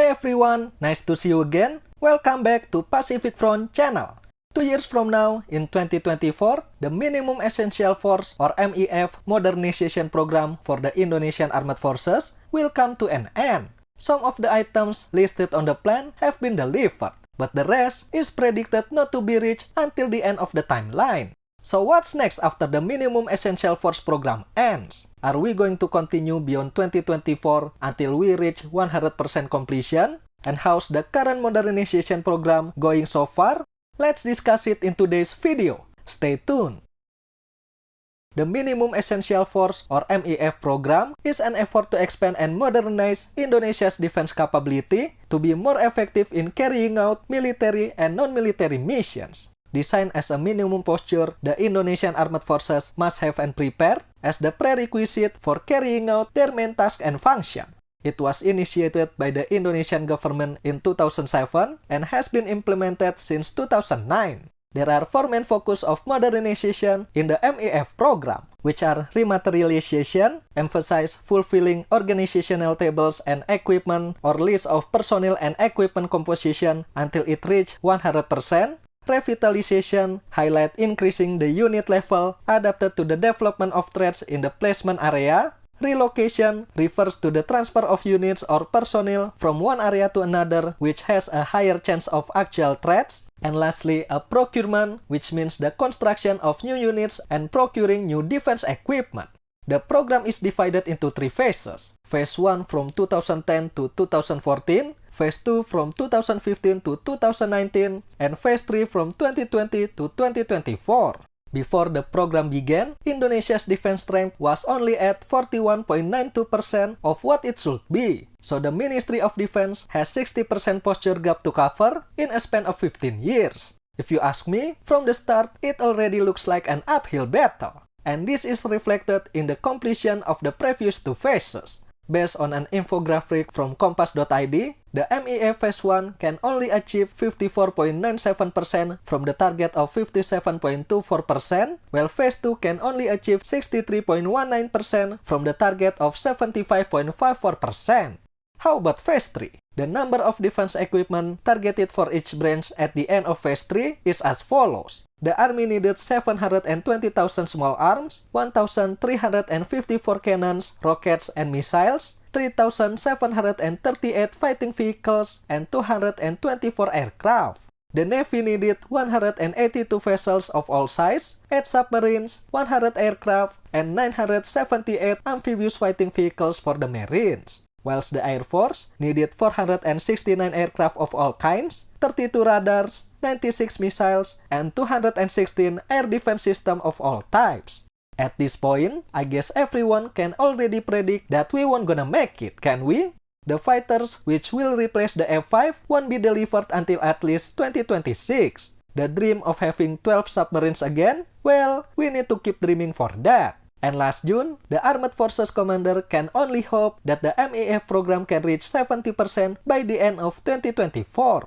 Hey everyone, nice to see you again. Welcome back to Pacific Front channel. 2 years from now, in 2024, the Minimum Essential Force or MEF modernization program for the Indonesian Armed Forces will come to an end. Some of the items listed on the plan have been delivered, but the rest is predicted not to be reached until the end of the timeline. So what's next after the Minimum Essential Force program ends? Are we going to continue beyond 2024 until we reach 100% completion? And how's the current modernization program going so far? Let's discuss it in today's video. Stay tuned! The Minimum Essential Force or MEF program is an effort to expand and modernize Indonesia's defense capability to be more effective in carrying out military and non-military missions. Designed as a minimum posture, the Indonesian Armed Forces must have and prepare as the prerequisite for carrying out their main task and function. It was initiated by the Indonesian government in 2007 and has been implemented since 2009. There are 4 main focus of modernization in the MEF program, which are rematerialization, emphasize fulfilling organizational tables and equipment or list of personnel and equipment composition until it reach 100%, revitalization, highlight increasing the unit level adapted to the development of threats in the placement area. Relocation refers to the transfer of units or personnel from one area to another which has a higher chance of actual threats. And lastly, a procurement, which means the construction of new units and procuring new defense equipment. The program is divided into 3 phases. Phase 1 from 2010 to 2014, Phase 2 from 2015 to 2019, and Phase 3 from 2020 to 2024. Before the program began, Indonesia's defense strength was only at 41.92% of what it should be. So the Ministry of Defense has 60% posture gap to cover in a span of 15 years. If you ask me, from the start, it already looks like an uphill battle. And this is reflected in the completion of the previous 2 phases. Based on an infographic from Kompas.id, the MEF Phase 1 can only achieve 54.97% from the target of 57.24%, while Phase 2 can only achieve 63.19% from the target of 75.54%. How about Phase 3? The number of defense equipment targeted for each branch at the end of Phase 3 is as follows. The Army needed 720,000 small arms, 1,354 cannons, rockets, and missiles, 3,738 fighting vehicles, and 224 aircraft. The Navy needed 182 vessels of all sizes, 8 submarines, 100 aircraft, and 978 amphibious fighting vehicles for the Marines. Whilst the Air Force needed 469 aircraft of all kinds, 32 radars, 96 missiles, and 216 air defense systems of all types. At this point, I guess everyone can already predict that we won't gonna make it, can we? The fighters which will replace the F-5 won't be delivered until at least 2026. The dream of having 12 submarines again? Well, we need to keep dreaming for that. And last June, the Armed Forces Commander can only hope that the MEF program can reach 70% by the end of 2024.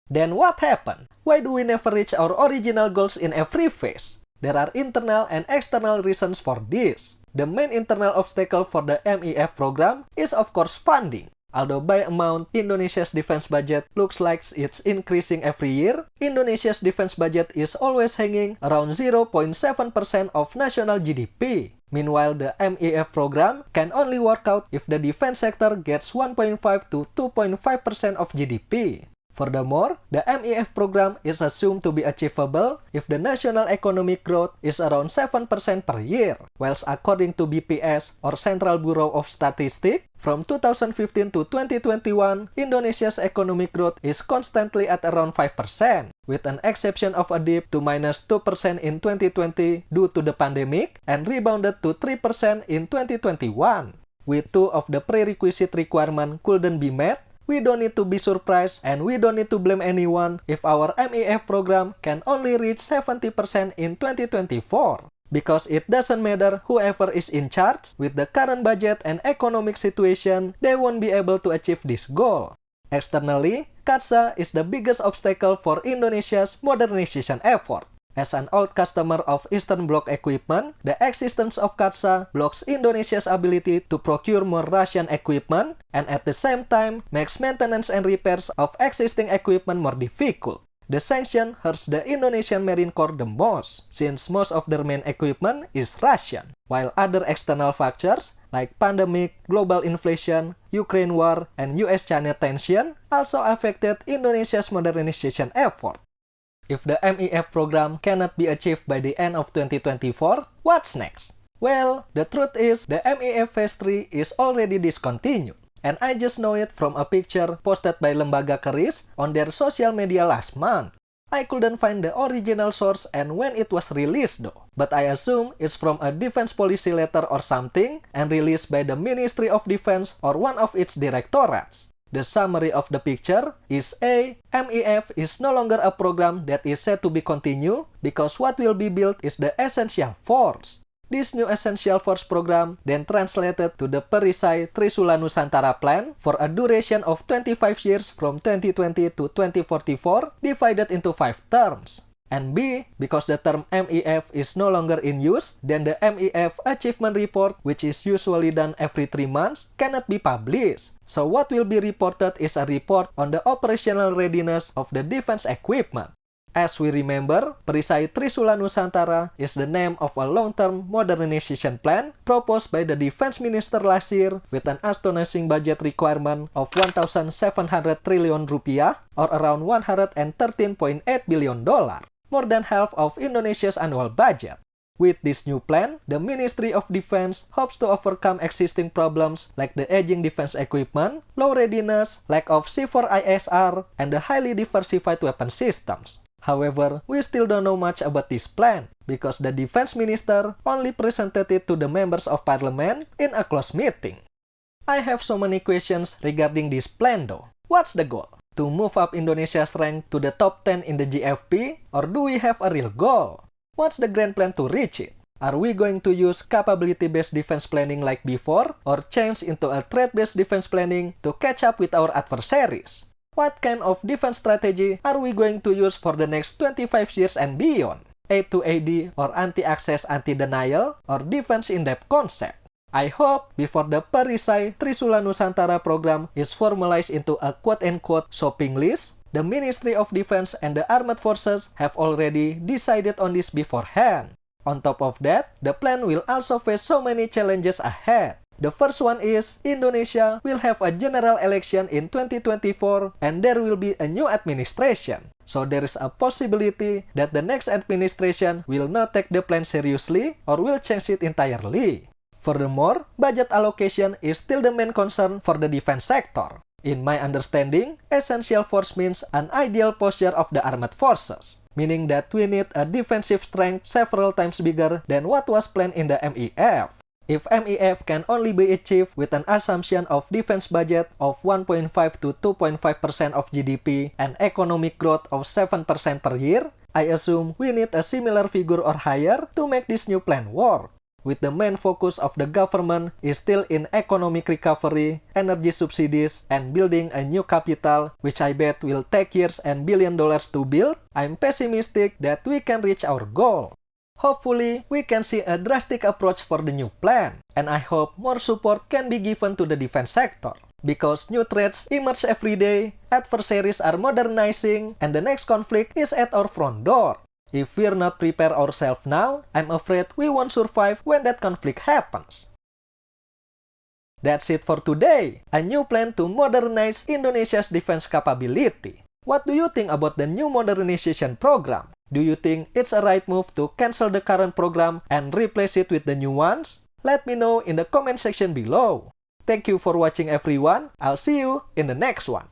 Then what happened? Why do we never reach our original goals in every phase? There are internal and external reasons for this. The main internal obstacle for the MEF program is of course funding. Although by amount, Indonesia's defense budget looks like it's increasing every year, Indonesia's defense budget is always hanging around 0.7% of national GDP. Meanwhile, the MEF program can only work out if the defense sector gets 1.5 to 2.5% of GDP. Furthermore, the MEF program is assumed to be achievable if the national economic growth is around 7% per year, whilst according to BPS or Central Bureau of Statistics, from 2015 to 2021, Indonesia's economic growth is constantly at around 5%, with an exception of a dip to minus 2% in 2020 due to the pandemic and rebounded to 3% in 2021. With 2 of the prerequisite requirements couldn't be met, we don't need to be surprised and we don't need to blame anyone if our MEF program can only reach 70% in 2024. Because it doesn't matter whoever is in charge, with the current budget and economic situation, they won't be able to achieve this goal. Externally, CATSA is the biggest obstacle for Indonesia's modernization effort. As an old customer of Eastern Bloc equipment, the existence of CAATSA blocks Indonesia's ability to procure more Russian equipment and at the same time makes maintenance and repairs of existing equipment more difficult. The sanction hurts the Indonesian Marine Corps the most, since most of their main equipment is Russian, while other external factors like pandemic, global inflation, Ukraine war, and US-China tension also affected Indonesia's modernization effort. If the MEF program cannot be achieved by the end of 2024, what's next? Well, the truth is the MEF Phase 3 is already discontinued. And I just know it from a picture posted by Lembaga Keris on their social media last month. I couldn't find the original source and when it was released though, but I assume it's from a defense policy letter or something and released by the Ministry of Defense or one of its directorates. The summary of the picture is A. MEF is no longer a program that is said to be continued because what will be built is the Essential Force. This new Essential Force program then translated to the Perisai Trisula Nusantara Plan for a duration of 25 years from 2020 to 2044 divided into 5 terms. And B, because the term MEF is no longer in use, then the MEF Achievement Report, which is usually done every 3 months, cannot be published. So what will be reported is a report on the operational readiness of the defense equipment. As we remember, Perisai Trisula Nusantara is the name of a long-term modernization plan proposed by the defense minister last year with an astonishing budget requirement of 1,700 trillion rupiah or around $113.8 billion, more than half of Indonesia's annual budget. With this new plan, the Ministry of Defense hopes to overcome existing problems like the aging defense equipment, low readiness, lack of C4ISR, and the highly diversified weapon systems. However, we still don't know much about this plan because the defense minister only presented it to the members of parliament in a closed meeting. I have so many questions regarding this plan though. What's the goal? To move up Indonesia's rank to the top 10 in the GFP? Or do we have a real goal? What's the grand plan to reach it? Are we going to use capability-based defense planning like before or change into a threat-based defense planning to catch up with our adversaries? What kind of defense strategy are we going to use for the next 25 years and beyond? A to AD or anti-access, anti-denial, or defense in-depth concept? I hope before the Perisai Trisula Nusantara program is formalized into a quote-unquote shopping list, the Ministry of Defense and the Armed Forces have already decided on this beforehand. On top of that, the plan will also face so many challenges ahead. The first one is, Indonesia will have a general election in 2024 and there will be a new administration. So there is a possibility that the next administration will not take the plan seriously or will change it entirely. Furthermore, budget allocation is still the main concern for the defense sector. In my understanding, essential force means an ideal posture of the armed forces, meaning that we need a defensive strength several times bigger than what was planned in the MEF. If MEF can only be achieved with an assumption of defense budget of 1.5 to 2.5% of GDP and economic growth of 7% per year, I assume we need a similar figure or higher to make this new plan work. With the main focus of the government is still in economic recovery, energy subsidies, and building a new capital, which I bet will take years and $billion to build, I'm pessimistic that we can reach our goal. Hopefully, we can see a drastic approach for the new plan, and I hope more support can be given to the defense sector. Because new threats emerge every day, adversaries are modernizing, and the next conflict is at our front door. If we're not prepared ourselves now, I'm afraid we won't survive when that conflict happens. That's it for today. A new plan to modernize Indonesia's defense capability. What do you think about the new modernization program? Do you think it's a right move to cancel the current program and replace it with the new ones? Let me know in the comment section below. Thank you for watching everyone. I'll see you in the next one.